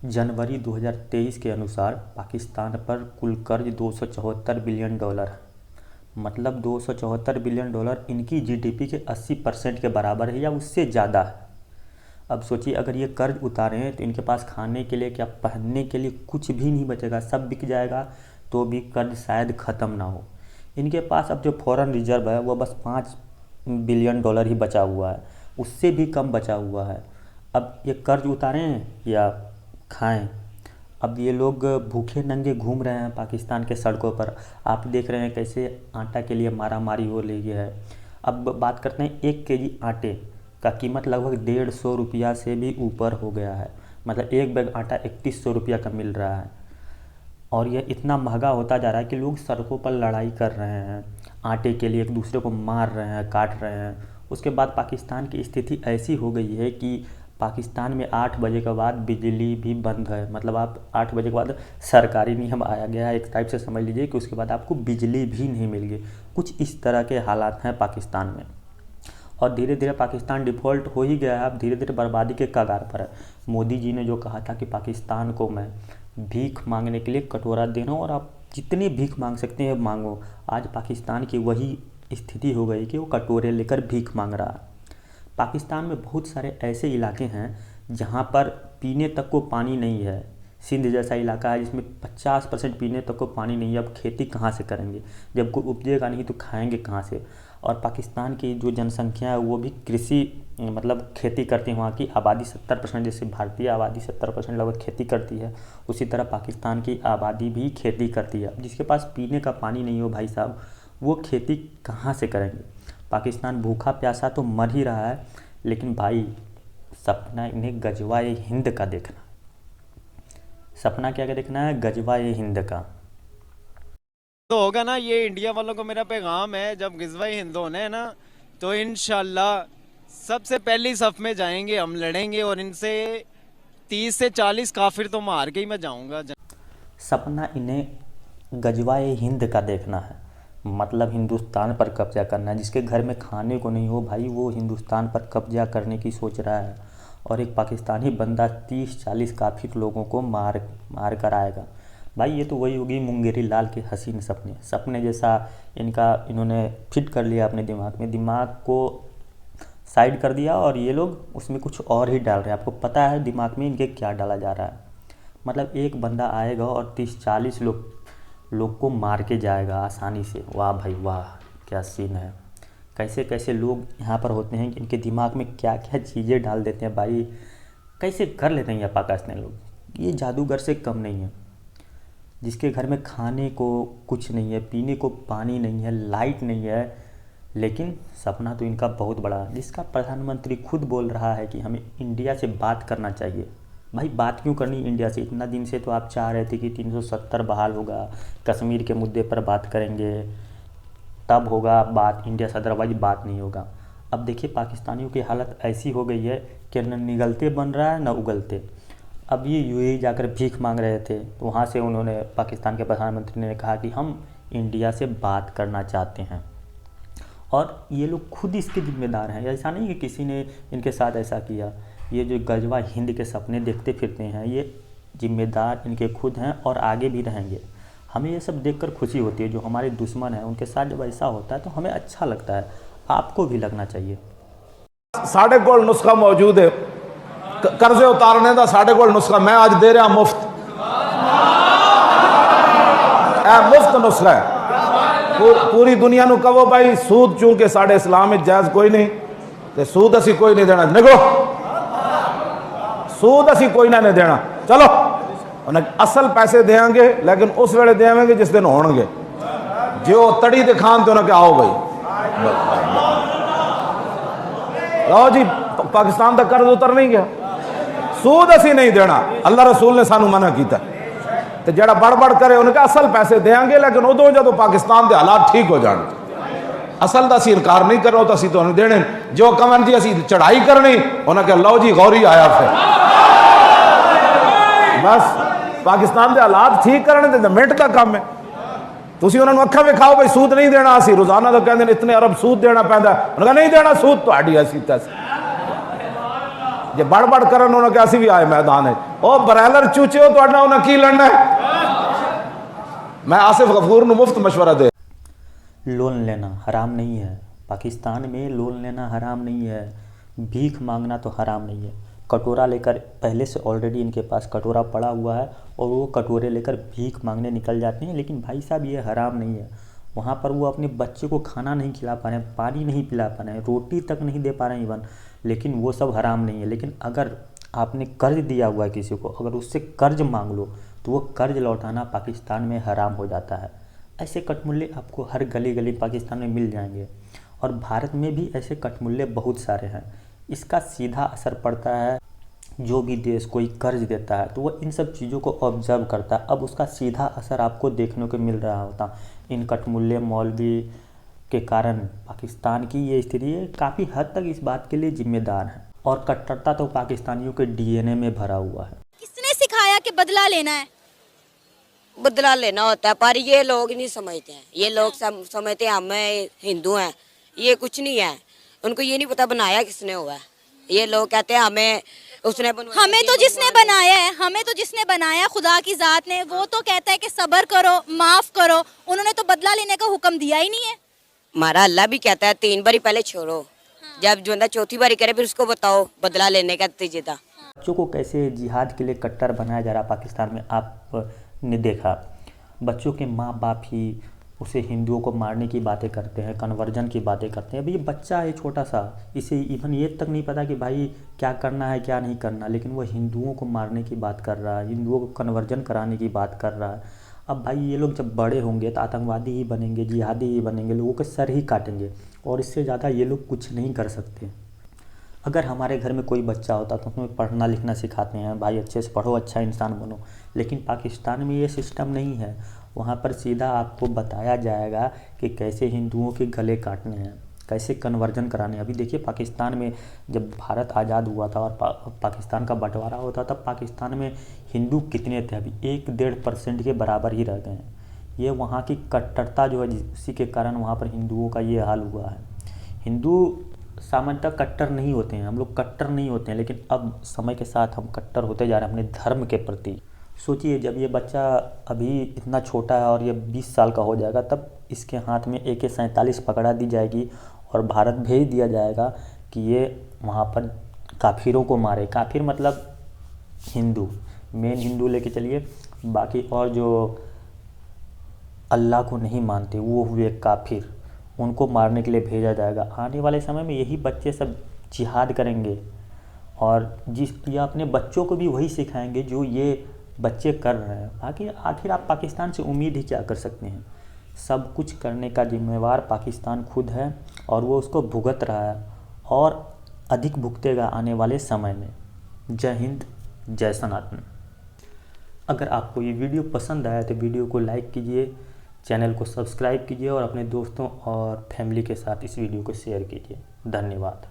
जनवरी 2023 के अनुसार पाकिस्तान पर कुल कर्ज $274 बिलियन है। मतलब $274 बिलियन इनकी जीडीपी के 80% के बराबर है या उससे ज़्यादा है। अब सोचिए, अगर ये कर्ज उतारे हैं तो इनके पास खाने के लिए, क्या पहनने के लिए कुछ भी नहीं बचेगा, सब बिक जाएगा तो भी कर्ज शायद ख़त्म ना हो। इनके पास अब जो फॉरेन रिजर्व है वो बस $5 बिलियन ही बचा हुआ है, उससे भी कम बचा हुआ है। अब ये कर्ज उतारें या खाएं। अब ये लोग भूखे नंगे घूम रहे हैं पाकिस्तान के सड़कों पर। आप देख रहे हैं कैसे आटा के लिए मारा मारी हो रही है। अब बात करते हैं, 1 केजी आटे का कीमत लगभग ₹150 से भी ऊपर हो गया है। मतलब एक बैग आटा ₹3100 का मिल रहा है और यह इतना महंगा होता जा रहा है कि लोग सड़कों पर लड़ाई कर रहे हैं आटे के लिए, एक दूसरे को मार रहे हैं, काट रहे हैं। उसके बाद पाकिस्तान की स्थिति ऐसी हो गई है कि पाकिस्तान में 8 बजे के बाद बिजली भी बंद है। मतलब आप 8 बजे के बाद सरकारी नियम आया गया है, एक टाइप से समझ लीजिए कि उसके बाद आपको बिजली भी नहीं मिलेगी। कुछ इस तरह के हालात हैं पाकिस्तान में और धीरे धीरे पाकिस्तान डिफ़ॉल्ट हो ही गया है। अब धीरे धीरे बर्बादी के कगार पर है। मोदी जी ने जो कहा था कि पाकिस्तान को मैं भीख मांगने के लिए कटोरा दे रहा हूँ और आप जितनी भीख मांग सकते हैं मांगो, आज पाकिस्तान की वही स्थिति हो गई कि वो कटोरे लेकर भीख मांग रहा है। पाकिस्तान में बहुत सारे ऐसे इलाके हैं जहाँ पर पीने तक को पानी नहीं है। सिंध जैसा इलाका है जिसमें 50% पीने तक को पानी नहीं है। अब खेती कहाँ से करेंगे, जब कोई उपजेगा नहीं तो खाएंगे कहाँ से। और पाकिस्तान की जो जनसंख्या है वो भी कृषि मतलब खेती करती है। वहाँ की आबादी 70%, जैसे भारतीय आबादी 70% लगभग खेती करती है, उसी तरह पाकिस्तान की आबादी भी खेती करती है। जिसके पास पीने का पानी नहीं हो भाई साहब, वो खेती कहाँ से करेंगे। पाकिस्तान भूखा प्यासा तो मर ही रहा है, लेकिन भाई सपना इन्हें गजवाए हिंद का देखना। सपना क्या क्या देखना है, गजवाए हिंद का। तो होगा ना। ये इंडिया वालों को मेरा पैगाम है, जब गिजवाई हिंद होने है ना तो इंशाल्लाह सबसे पहली सफ में जाएंगे, हम लड़ेंगे और इनसे 30 से 40 काफिर तो मार के ही मैं जाऊंगा। सपना इन्हें गजवाए हिंद का देखना है, मतलब हिंदुस्तान पर कब्जा करना है। जिसके घर में खाने को नहीं हो भाई, वो हिंदुस्तान पर कब्जा करने की सोच रहा है। और एक पाकिस्तानी बंदा 30-40 काफिर लोगों को मार कर आएगा। भाई ये तो वही होगी मुंगेरी लाल के हसीन सपने जैसा इन्होंने फिट कर लिया अपने दिमाग में। दिमाग को साइड कर दिया और ये लोग उसमें कुछ और ही डाल रहे हैं। आपको पता है दिमाग में इनके क्या डाला जा रहा है। मतलब एक बंदा आएगा और 30-40 लोग को मार के जाएगा आसानी से। वाह भाई वाह, क्या सीन है। कैसे कैसे लोग यहाँ पर होते हैं कि इनके दिमाग में क्या क्या चीज़ें डाल देते हैं भाई। कैसे कर लेते हैं ये पाकिस्तानी लोग। ये जादूगर से कम नहीं है। जिसके घर में खाने को कुछ नहीं है, पीने को पानी नहीं है, लाइट नहीं है, लेकिन सपना तो इनका बहुत बड़ा है। जिसका प्रधानमंत्री खुद बोल रहा है कि हमें इंडिया से बात करना चाहिए। भाई बात क्यों करनी इंडिया से? इतना दिन से तो आप चाह रहे थे कि 370 बहाल होगा, कश्मीर के मुद्दे पर बात करेंगे, तब होगा बात इंडिया से, अदरवाइज बात नहीं होगा। अब देखिए पाकिस्तानियों की हालत ऐसी हो गई है कि न निगलते बन रहा है न उगलते। अब ये यूएई जाकर भीख मांग रहे थे तो वहाँ से उन्होंने, पाकिस्तान के प्रधानमंत्री ने कहा कि हम इंडिया से बात करना चाहते हैं। और ये लोग खुद इसके जिम्मेदार हैं। ऐसा नहीं कि किसी ने इनके साथ ऐसा किया। ये जो गजवा हिंद के सपने देखते फिरते हैं, ये जिम्मेदार इनके खुद हैं और आगे भी रहेंगे। हमें ये सब देखकर खुशी होती है। जो हमारे दुश्मन हैं उनके साथ जब ऐसा होता है तो हमें अच्छा लगता है। आपको भी लगना चाहिए। साढ़े को नुस्खा मौजूद है कर्जे उतारने का। साढ़े को नुस्खा मैं आज दे रहा मुफ्त, मुफ्त नुस्खा है। पूरी दुनिया को कहो भाई सूद चूंकि साढ़े इस्लाम में जायज़ कोई नहीं, तो सूद असी कोई नहीं देना। निकलो, सूद असी कोई ना नहीं देना। चलो उन्हें असल पैसे देंगे, लेकिन उस वेले देंगे जिस दिन होंगे। जो तड़ी दिखान तो उन्हें आओ भाई लो जी, पाकिस्तान का कर्ज उतर नहीं गया। सूद असी नहीं देना, अल्लाह रसूल ने सानू मना किया। तो जरा बड़ करे उनके असल पैसे देंगे, लेकिन उदों जो पाकिस्तान के हालात ठीक हो जाए। असल का असी इनकार नहीं करो तो असी तो देने। जो कमन जी असी चढ़ाई करनी, उन्हें कहा लो जी गौरी आया फिर बस पाकिस्तान के हालात ठीक करने तो मिनट का काम है। तुम उन्होंने अखा विखाओ भाई सूद नहीं देना। असी रोजाना तो कहते इतने अरब सूद देना पैदा, उन्होंने नहीं देना सूद तो हैसियत। जे बड़ करन उन्होंने कहा असी भी आए मैदान है। ओ ब्रैलर चूचे हो तो उन्हें की लड़ना है। मैं आसिफ गफूर ਨੂੰ मुफ्त मशवरा दे। लोन लेना हराम नहीं है, पाकिस्तान में लोन लेना हराम नहीं है, भीख मांगना तो हराम नहीं है। कटोरा लेकर, पहले से ऑलरेडी इनके पास कटोरा पड़ा हुआ है और वो कटोरे लेकर भीख मांगने निकल जाते हैं। लेकिन भाई साहब ये हराम नहीं है। वहाँ पर वो अपने बच्चे को खाना नहीं खिला पा रहे हैं, पानी नहीं पिला पा रहे हैं, रोटी तक नहीं दे पा रहे हैं इवन, लेकिन वो सब हराम नहीं है। लेकिन अगर आपने कर्ज दिया हुआ है किसी को, अगर उससे कर्ज मांग लो तो वो कर्ज लौटाना पाकिस्तान में हराम हो जाता है। ऐसे कटमुल्ले आपको हर गली गली पाकिस्तान में मिल जाएंगे और भारत में भी ऐसे कटमुल्ले बहुत सारे हैं। इसका सीधा असर पड़ता है, जो भी देश कोई कर्ज देता है तो वो इन सब चीज़ों को ऑब्जर्व करता है। अब उसका सीधा असर आपको देखने को मिल रहा होता। इन कटमुल्ले मौलवी के कारण पाकिस्तान की ये स्थिति काफ़ी हद तक इस बात के लिए जिम्मेदार है। और कट्टरता तो पाकिस्तानियों के डीएनए में भरा हुआ है। किसने सिखाया कि बदला लेना है? बदला लेना होता है, पर ये लोग नहीं समझते हैं। ये लोग समझते हैं हमें हिंदू हैं, ये कुछ नहीं है। उनको ये नहीं पता बनाया किसने हुआ है। ये लोग कहते हैं हमें उसने बनवाया, हमें तो जिसने बनाया है, हमें तो जिसने बनाया खुदा की जात ने, वो तो कहता है कि सब्र करो, माफ करो। उन्होंने तो बदला लेने का हुक्म दिया ही नहीं है। हमारा अल्लाह भी कहता है 3 बारी पहले छोड़ो, जब जो बंदा चौथी बारी करे फिर उसको बताओ बदला लेने का तरीका। बच्चों को कैसे जिहाद के लिए कट्टर बनाया जा रहा पाकिस्तान में आपने देखा। बच्चों के माँ बाप ही उसे हिंदुओं को मारने की बातें करते हैं, कन्वर्जन की बातें करते हैं। अभी ये बच्चा है छोटा सा, इसे इवन ये तक नहीं पता कि भाई क्या करना है क्या नहीं करना, लेकिन वो हिंदुओं को मारने की बात कर रहा है, हिंदुओं को कन्वर्जन कराने की बात कर रहा है। अब भाई ये लोग जब बड़े होंगे तो आतंकवादी ही बनेंगे, जिहादी ही बनेंगे, लोगों के सर ही काटेंगे और इससे ज़्यादा ये लोग कुछ नहीं कर सकते। अगर हमारे घर में कोई बच्चा होता तो उसमें पढ़ना लिखना सिखाते हैं, भाई अच्छे से पढ़ो, अच्छा इंसान बनो। लेकिन पाकिस्तान में ये सिस्टम नहीं है। वहाँ पर सीधा आपको बताया जाएगा कि कैसे हिंदुओं के गले काटने हैं, कैसे कन्वर्जन कराने हैं। अभी देखिए पाकिस्तान में जब भारत आज़ाद हुआ था और पाकिस्तान का बंटवारा होता तब पाकिस्तान में हिंदू कितने थे? अभी 1-1.5% के बराबर ही रह गए हैं। ये वहाँ की कट्टरता जो है, उसी के कारण वहाँ पर हिंदुओं का ये हाल हुआ है। हिंदू सामान्यतः कट्टर नहीं होते हैं, हम लोग कट्टर नहीं होते हैं, लेकिन अब समय के साथ हम कट्टर होते जा रहे हैं अपने धर्म के प्रति। सोचिए जब ये बच्चा अभी इतना छोटा है और ये 20 साल का हो जाएगा, तब इसके हाथ में AK-47 पकड़ा दी जाएगी और भारत भेज दिया जाएगा कि ये वहाँ पर काफिरों को मारे। काफिर मतलब हिंदू, मेन हिंदू लेके चलिए, बाकी और जो अल्लाह को नहीं मानते वो हुए काफिर, उनको मारने के लिए भेजा जाएगा। आने वाले समय में यही बच्चे सब जिहाद करेंगे और ये अपने बच्चों को भी वही सिखाएंगे जो ये बच्चे कर रहे हैं। बाकी आखिर आप पाकिस्तान से उम्मीद ही क्या कर सकते हैं? सब कुछ करने का जिम्मेवार पाकिस्तान खुद है और वो उसको भुगत रहा है और अधिक भुगतेगा आने वाले समय में। जय हिंद, जय सनातन। अगर आपको ये वीडियो पसंद आया तो वीडियो को लाइक कीजिए, चैनल को सब्सक्राइब कीजिए और अपने दोस्तों और फैमिली के साथ इस वीडियो को शेयर कीजिए। धन्यवाद।